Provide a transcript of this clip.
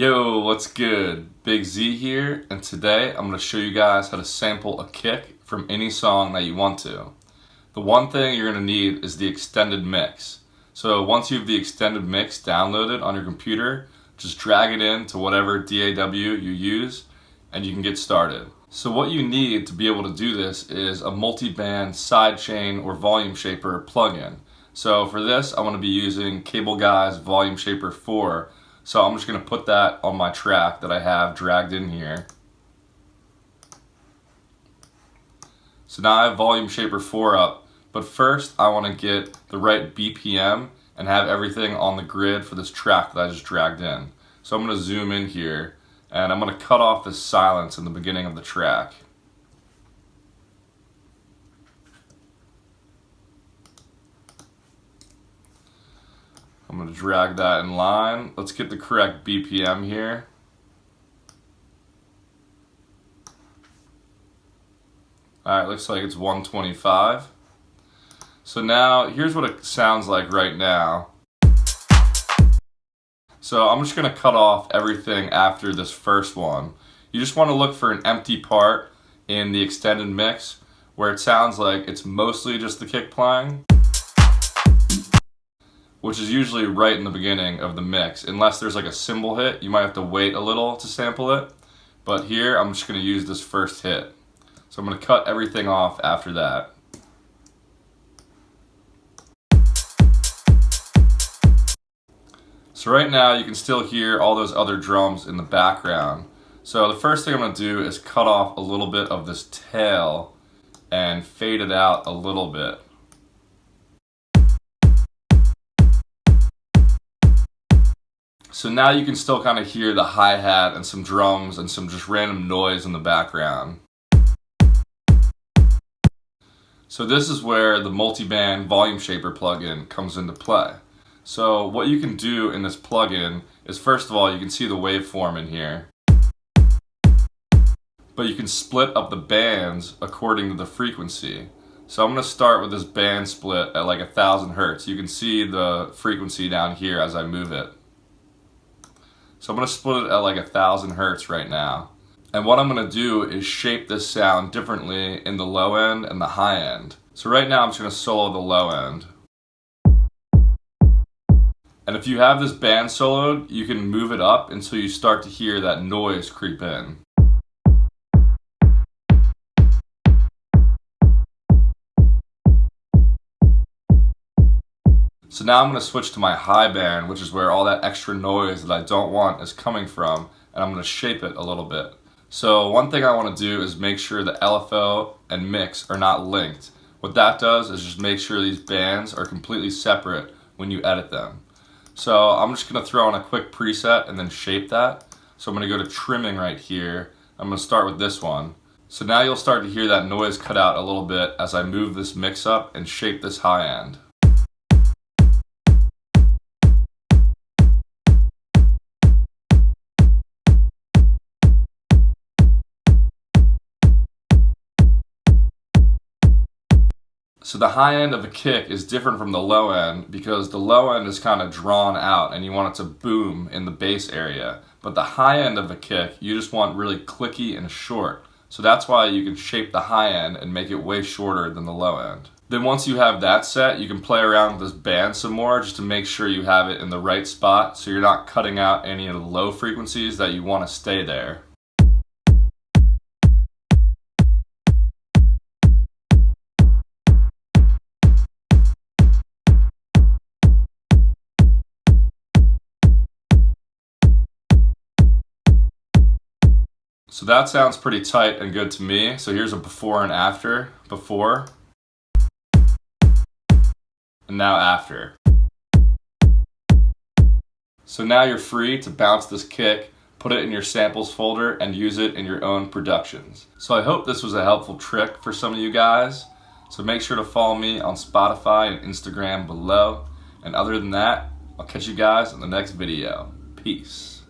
Yo, what's good? Big Z here, and today I'm going to show you guys how to sample a kick from any song that you want to. The one thing you're going to need is the extended mix. So once you have the extended mix downloaded on your computer, just drag it in to whatever DAW you use, and you can get started. So what you need to be able to do this is a multi-band sidechain or volume shaper plugin. So for this, I'm going to be using Cable Guy's Volume Shaper 4. So I'm just going to put that on my track that I have dragged in here. So now I have Volume Shaper 4 up, but first I want to get the right BPM and have everything on the grid for this track that I just dragged in. So I'm going to zoom in here and I'm going to cut off this silence in the beginning of the track. I'm going to drag that in line. Let's get the correct BPM here. Alright, looks like it's 125. So now, here's what it sounds like right now. So I'm just going to cut off everything after this first one. You just want to look for an empty part in the extended mix where it sounds like it's mostly just the kick playing, which is usually right in the beginning of the mix. Unless there's like a cymbal hit, you might have to wait a little to sample it. But here, I'm just going to use this first hit. So I'm going to cut everything off after that. So right now, you can still hear all those other drums in the background. So the first thing I'm going to do is cut off a little bit of this tail and fade it out a little bit. So now you can still kind of hear the hi-hat and some drums and some just random noise in the background. So this is where the multi-band volume shaper plugin comes into play. So what you can do in this plugin is, first of all, you can see the waveform in here. But you can split up the bands according to the frequency. So I'm going to start with this band split at like 1000 hertz. You can see the frequency down here as I move it. So I'm going to split it at like 1000 hertz right now. And what I'm going to do is shape this sound differently in the low end and the high end. So right now I'm just going to solo the low end. And if you have this band soloed, you can move it up until you start to hear that noise creep in. So now I'm going to switch to my high band, which is where all that extra noise that I don't want is coming from, and I'm going to shape it a little bit. So one thing I want to do is make sure the LFO and mix are not linked. What that does is just make sure these bands are completely separate when you edit them. So I'm just going to throw in a quick preset and then shape that. So I'm going to go to trimming right here. I'm going to start with this one. So now you'll start to hear that noise cut out a little bit as I move this mix up and shape this high end. So the high end of a kick is different from the low end because the low end is kind of drawn out and you want it to boom in the bass area. But the high end of a kick, you just want really clicky and short. So that's why you can shape the high end and make it way shorter than the low end. Then once you have that set, you can play around with this band some more just to make sure you have it in the right spot so you're not cutting out any of the low frequencies that you want to stay there. So that sounds pretty tight and good to me. So here's a before and after. Before. And now after. So now you're free to bounce this kick, put it in your samples folder, and use it in your own productions. So I hope this was a helpful trick for some of you guys. So make sure to follow me on Spotify and Instagram below. And other than that, I'll catch you guys in the next video. Peace.